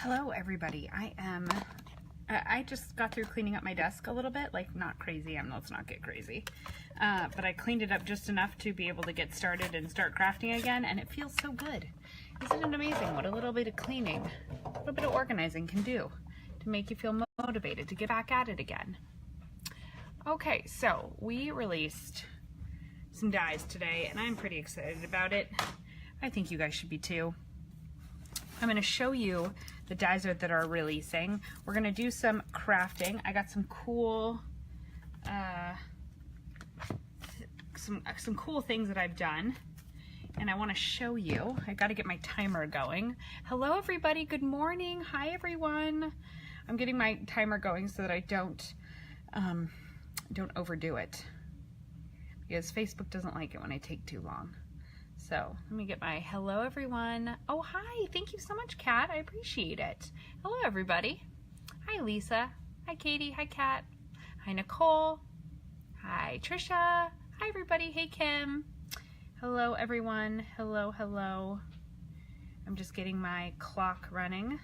Hello everybody. I just got through cleaning up my desk a little bit, like not crazy, let's not get crazy. But I cleaned it up just enough to be able to get started and start crafting again, and it feels so good. Isn't it amazing what a little bit of cleaning, a little bit of organizing can do to make you feel motivated to get back at it again? Okay, so we released some dies today, and I'm pretty excited about it. I think you guys should be too. I'm going to show you the dies that are releasing. We're going to do some crafting. I got some cool some cool things that I've done, and I want to show you. I got to get my timer going. Hello everybody, good morning. Hi everyone. I'm getting my timer going so that I don't overdo it, because Facebook doesn't like it when I take too long. So let me get my hello everyone. Oh, hi. Thank you so much, Kat. I appreciate it. Hello, everybody. Hi, Lisa. Hi, Katie. Hi, Kat. Hi, Nicole. Hi, Trisha. Hi, everybody. Hey, Kim. Hello, everyone. Hello, hello. I'm just getting my clock running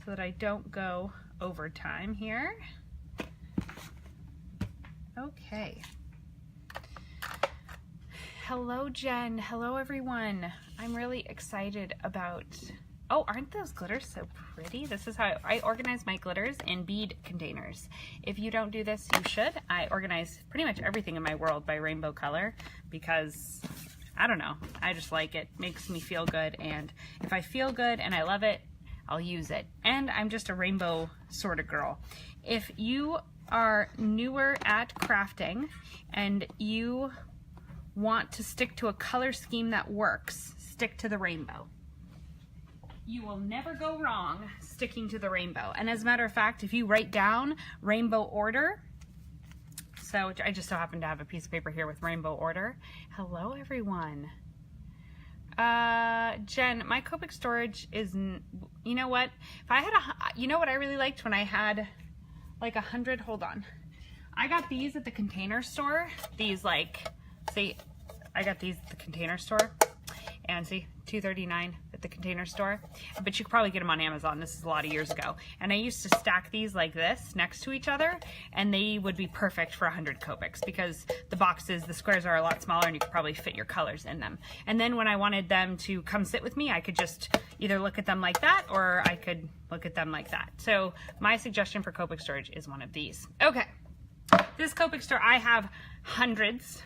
so that I don't go overtime here. Okay. Hello, Jen. Hello, everyone. I'm really excited about... Oh, aren't those glitters so pretty? This is how I organize my glitters in bead containers. If you don't do this, you should. I organize pretty much everything in my world by rainbow color because, I don't know, I just like it. Makes me feel good, and if I feel good and I love it, I'll use it. And I'm just a rainbow sort of girl. If you are newer at crafting and you want to stick to a color scheme that works, stick to the rainbow. You will never go wrong sticking to the rainbow. And as a matter of fact, if you write down rainbow order, so I just so happen to have a piece of paper here with rainbow order. Hello everyone. Jen, my Copic storage is, you know what? If I had you know what I really liked when I had like 100, hold on. I got these at the Container Store. These see, I got these at the Container Store, and see, $2.39 at the Container Store, but you could probably get them on Amazon. This is a lot of years ago, and I used to stack these like this next to each other, and they would be perfect for 100 Copics because the boxes, the squares are a lot smaller, and you could probably fit your colors in them. And then when I wanted them to come sit with me, I could just either look at them like that, or I could look at them like that. So my suggestion for Copic storage is one of these. Okay. This Copic store, I have hundreds.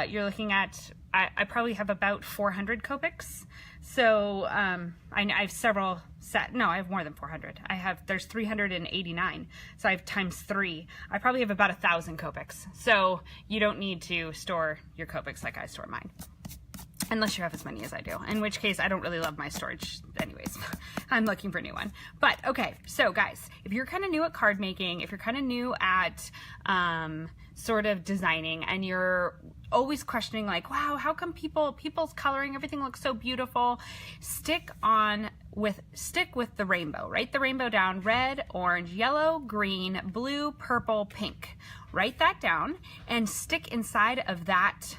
You're looking at, I probably have about 400 Copics. So I have several I have more than 400. There's 389. So I have times 3. I probably have about 1,000 Copics. So you don't need to store your Copics like I store mine. Unless you have as many as I do, in which case I don't really love my storage anyways. I'm looking for a new one. But okay, so guys, if you're kind of new at card making, if you're kind of new at sort of designing, and you're always questioning like, wow, how come people's coloring, everything looks so beautiful, stick with the rainbow. Write the rainbow down: red, orange, yellow, green, blue, purple, pink. Write that down and stick inside of that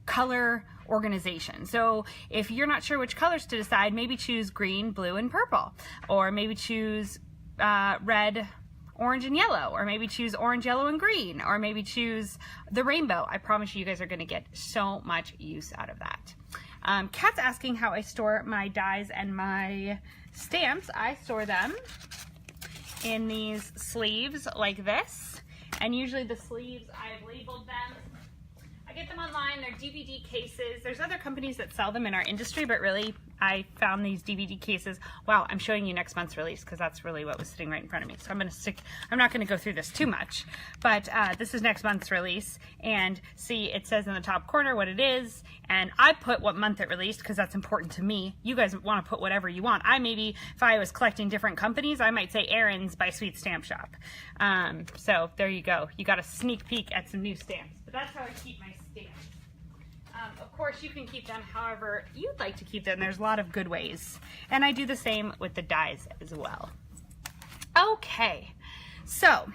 color organization. So if you're not sure which colors to decide, maybe choose green, blue, and purple, or maybe choose red, orange, and yellow, or maybe choose orange, yellow, and green, or maybe choose the rainbow. I promise you guys are going to get so much use out of that. Kat's asking how I store my dies and my stamps. I store them in these sleeves like this, and usually the sleeves, I've labeled them. I get them online. They're DVD cases. There's other companies that sell them in our industry, but really I found these DVD cases. Wow, I'm showing you next month's release because that's really what was sitting right in front of me. So I'm not going to go through this too much, but this is next month's release, and see, it says in the top corner what it is, and I put what month it released because that's important to me. You guys want to put whatever you want. If I was collecting different companies, I might say Erin's by Sweet Stamp Shop. So there you go. You got a sneak peek at some new stamps, but that's how I keep my stamps. Of course, you can keep them however you'd like to keep them. There's a lot of good ways. And I do the same with the dies as well. Okay, so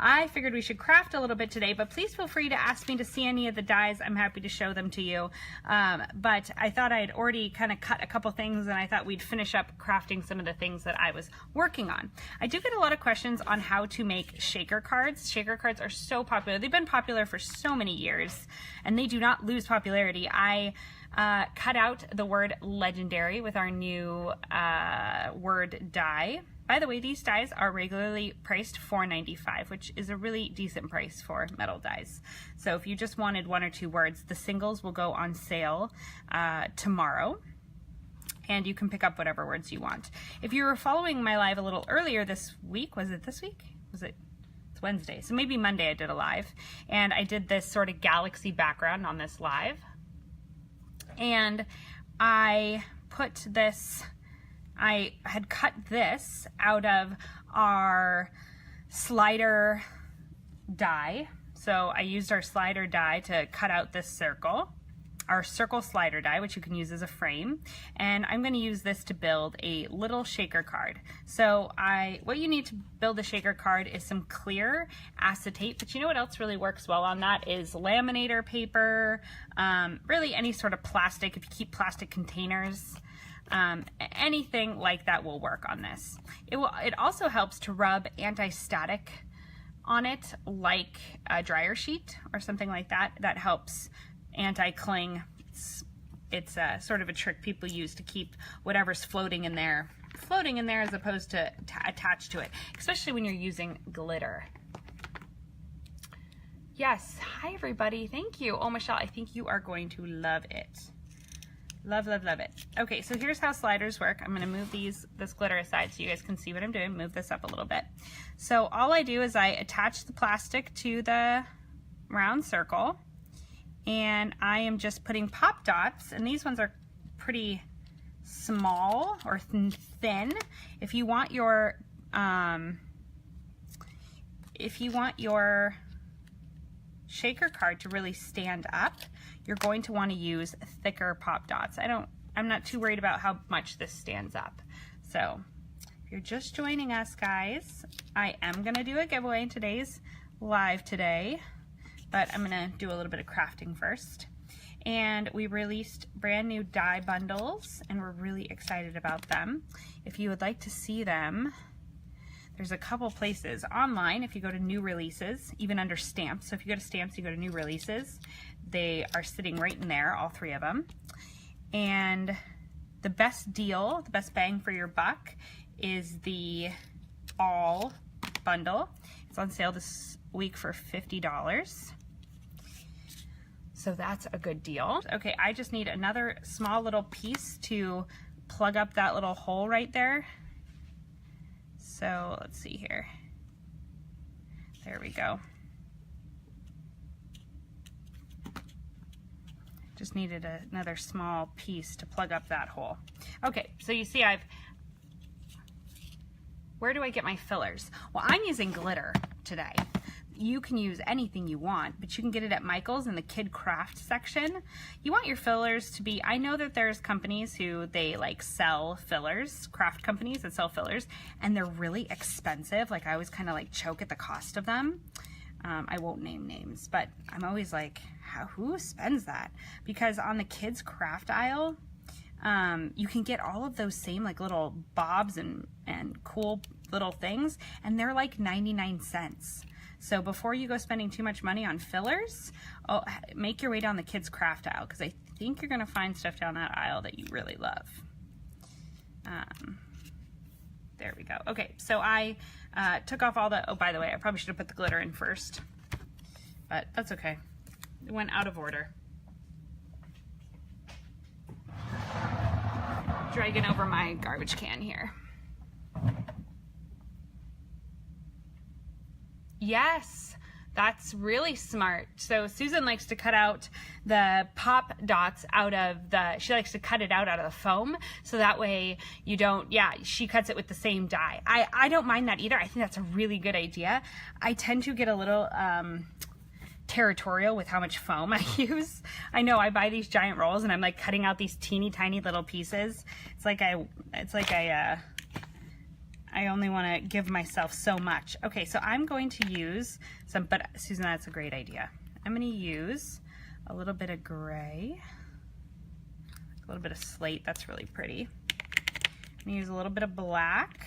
I figured we should craft a little bit today, but please feel free to ask me to see any of the dies. I'm happy to show them to you. But I thought I had already kind of cut a couple things, and I thought we'd finish up crafting some of the things that I was working on. I do get a lot of questions on how to make shaker cards. Shaker cards are so popular. They've been popular for so many years, and they do not lose popularity. I cut out the word legendary with our new word die. By the way, these dies are regularly priced $4.95, which is a really decent price for metal dies. So if you just wanted 1 or 2 words, the singles will go on sale tomorrow, and you can pick up whatever words you want. If you were following my live a little earlier this week, was it this week? Was it? It's Wednesday, so maybe Monday I did a live, and I did this sort of galaxy background on this live. And I put this, I had cut this out of our slider die. So I used our slider die to cut out this circle, our circle slider die, which you can use as a frame. And I'm going to use this to build a little shaker card. So what you need to build a shaker card is some clear acetate, but you know what else really works well on that is laminator paper, really any sort of plastic. If you keep plastic containers, anything like that will work on this. It also helps to rub anti-static on it, like a dryer sheet or something like that. That helps anti-cling. It's sort of a trick people use to keep whatever's floating in there as opposed to attached to it, especially when you're using glitter. Yes, hi everybody, thank you. Oh, Michelle, I think you are going to love it. Love, love, love it. Okay, so here's how sliders work. I'm gonna move this glitter aside so you guys can see what I'm doing. Move this up a little bit. So all I do is I attach the plastic to the round circle, and I am just putting pop dots, and these ones are pretty small or thin. If you want your shaker card to really stand up, you're going to want to use thicker pop dots. I'm not too worried about how much this stands up. So if you're just joining us, guys, I am gonna do a giveaway in today's live today, but I'm gonna do a little bit of crafting first. And we released brand new die bundles, and we're really excited about them. If you would like to see them, there's a couple places online. If you go to new releases, even under stamps, so if you go to stamps, you go to new releases, they are sitting right in there, all 3 of them. And the best deal, the best bang for your buck is the all bundle. It's on sale this week for $50. So that's a good deal. Okay, I just need another small little piece to plug up that little hole right there. So let's see here. There we go. Just needed another small piece to plug up that hole. Okay, so you see where do I get my fillers? Well, I'm using glitter today. You can use anything you want, but you can get it at Michael's in the Kid Craft section. You want your fillers to be, I know that there's companies who they like sell fillers, craft companies that sell fillers, and they're really expensive. Like I always kind of like choke at the cost of them. I won't name names, but I'm always like, who spends that? Because on the kids craft aisle, you can get all of those same like little bobs and cool little things, and they're like 99 cents. So before you go spending too much money on fillers, make your way down the kids craft aisle, because I think you're gonna find stuff down that aisle that you really love. There we go. Okay, so I took off all the, oh, by the way, I probably should have put the glitter in first, but that's okay. It went out of order. Dragging over my garbage can here. Yes, that's really smart. So Susan likes to cut out the pop dots out of she likes to cut it out of the foam, so that way you don't, yeah, she cuts it with the same die. I don't mind that either. I think that's a really good idea. I tend to get a little territorial with how much foam I use. I know I buy these giant rolls and I'm like cutting out these teeny tiny little pieces. It's like I I only want to give myself so much. Okay, so I'm going to use some, but Susan, that's a great idea. I'm going to use a little bit of gray, a little bit of slate. That's really pretty. I'm going to use a little bit of black.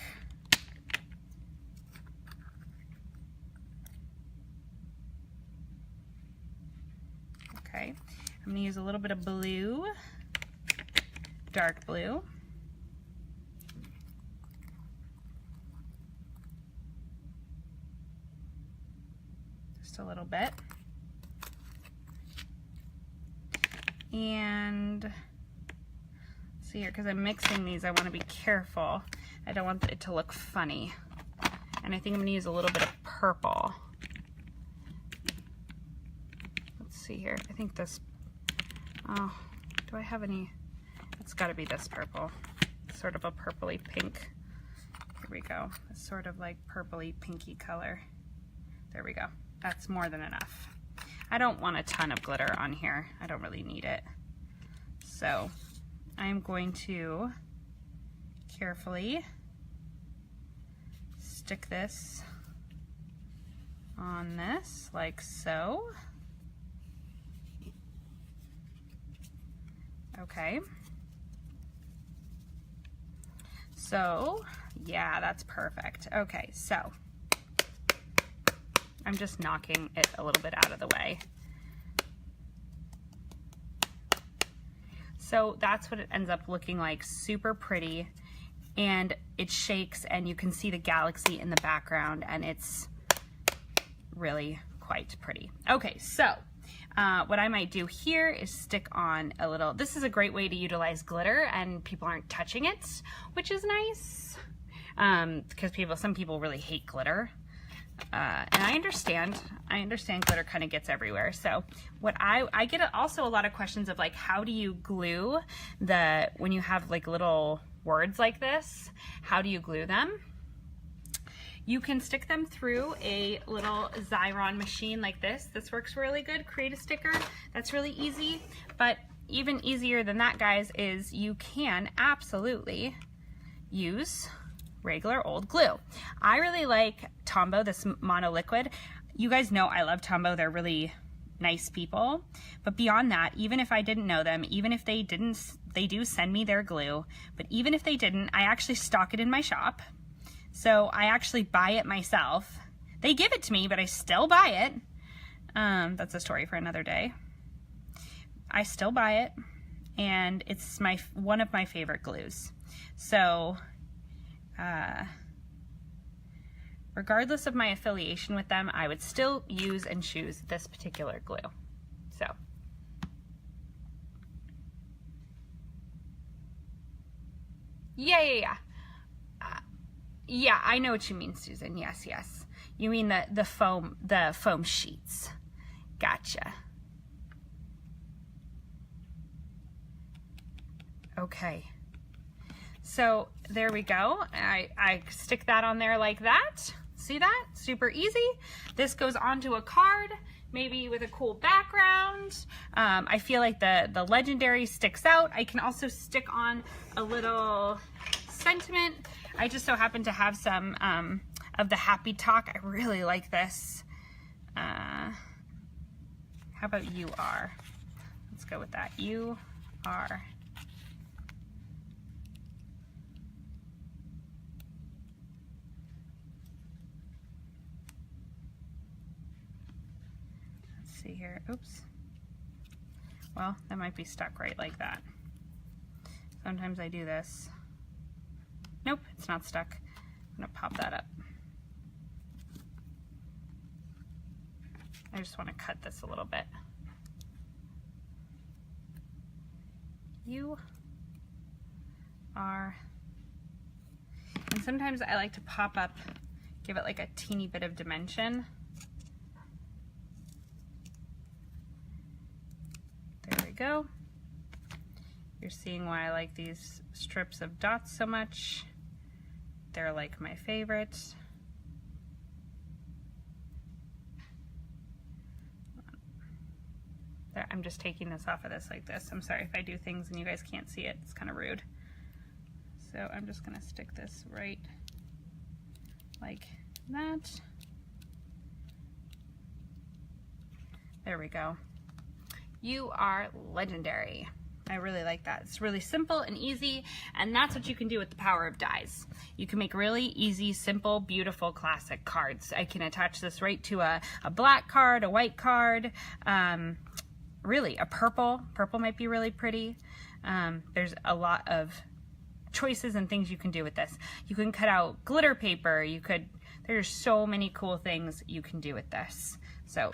Okay, I'm going to use a little bit of blue, dark blue. Just a little bit. And let's see here, because I'm mixing these, I want to be careful. I don't want it to look funny. And I think I'm going to use a little bit of purple. Let's see here. I think this, oh, do I have any? It's got to be this purple. Sort of a purpley pink. Here we go. It's sort of like purpley pinky color. There we go. That's more than enough. I don't want a ton of glitter on here. I don't really need it. So I'm going to carefully stick this on this like so. Okay. So yeah, that's perfect. Okay, so I'm just knocking it a little bit out of the way. So that's what it ends up looking like, super pretty, and it shakes and you can see the galaxy in the background and it's really quite pretty. Okay, so what I might do here is stick on a little, this is a great way to utilize glitter and people aren't touching it, which is nice, because some people really hate glitter. And I understand glitter kind of gets everywhere. So what I get also a lot of questions of like, how do you glue when you have like little words like this, how do you glue them? You can stick them through a little Xyron machine like this. This works really good. Create a sticker. That's really easy. But even easier than that, guys, is you can absolutely use regular old glue. I really like Tombow, this mono liquid. You guys know I love Tombow. They're really nice people. But beyond that, even if I didn't know them, even if they didn't, they do send me their glue. But even if they didn't, I actually stock it in my shop. So I actually buy it myself. They give it to me, but I still buy it. That's a story for another day. I still buy it, and it's one of my favorite glues. So regardless of my affiliation with them, I would still use and choose this particular glue. So yeah, I know what you mean, Susan. Yes. You mean the foam sheets. Gotcha. Okay. So there we go. I stick that on there like that. See that? Super easy. This goes onto a card, maybe with a cool background. I feel like the legendary sticks out. I can also stick on a little sentiment. I just so happen to have some of the Happy Talk. I really like this. How about you are? Let's go with that. You are. See here, oops. Well, that might be stuck right like that. Sometimes I do this. Nope, it's not stuck. I'm gonna pop that up. I just want to cut this a little bit. You are, and sometimes I like to pop up, give it like a teeny bit of dimension. There we go. You're seeing why I like these strips of dots so much. They're like my favorites. There, I'm just taking this off of this like this. I'm sorry if I do things and you guys can't see it. It's kind of rude. So I'm just gonna stick this right like that. There we go. You are legendary. I really like that. It's really simple and easy, and that's what you can do with the power of dies. You can make really easy, simple, beautiful, classic cards. I can attach this right to a black card, a white card, really a purple. Purple might be really pretty. There's a lot of choices and things you can do with this. You can cut out glitter paper. There's so many cool things you can do with this. So,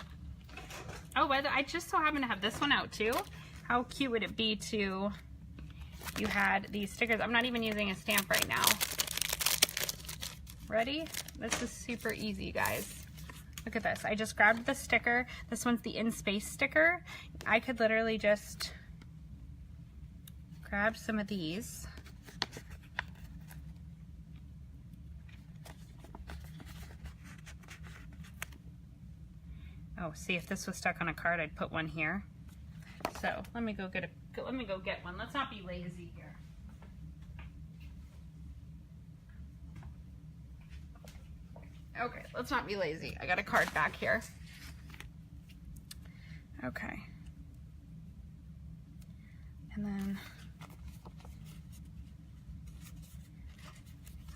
oh, I just so happen to have this one out too. How cute would it be to, you had these stickers. I'm not even using a stamp right now. Ready? This is super easy, guys. Look at this. I just grabbed the sticker. This one's the In Space sticker. I could literally just grab some of these. Oh, see, if this was stuck on a card, I'd put one here. So let me go get one. Let's not be lazy here. Okay, let's not be lazy. I got a card back here. Okay. And then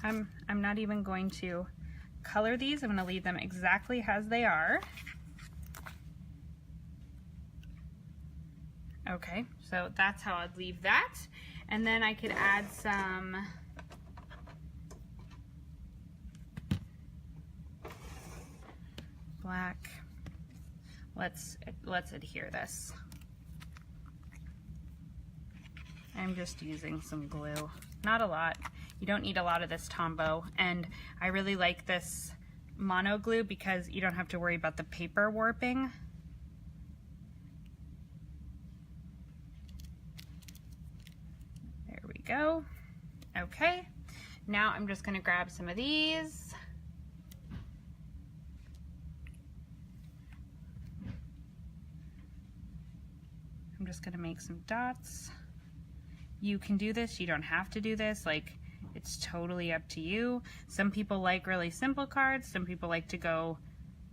I'm not even going to color these. I'm going to leave them exactly as they are. Okay, so that's how I'd leave that. And then I could add some black. Let's adhere this. I'm just using some glue. Not a lot. You don't need a lot of this Tombow. And I really like this mono glue because you don't have to worry about the paper warping. Go. Okay, now I'm just going to grab some of these. I'm just going to make some dots. You can do this, you don't have to do this, like it's totally up to you. Some people like really simple cards, some people like to go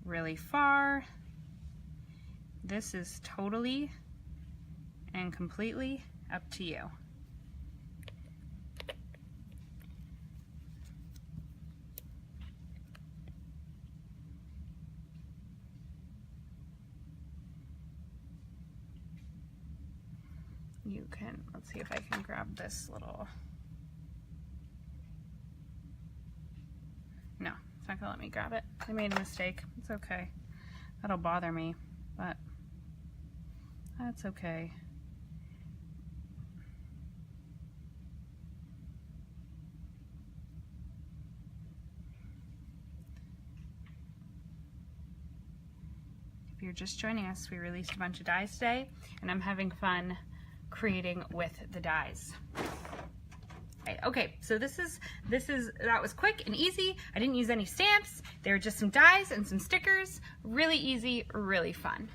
really far. This is totally and completely up to you. You can, let's see if I can grab this little, no, it's not gonna let me grab it. I made a mistake, it's okay. That'll bother me, but that's okay. If you're just joining us, we released a bunch of dies today, and I'm having fun creating with the dies. Okay, so that was quick and easy. I didn't use any stamps. They were just some dies and some stickers. Really easy, really fun.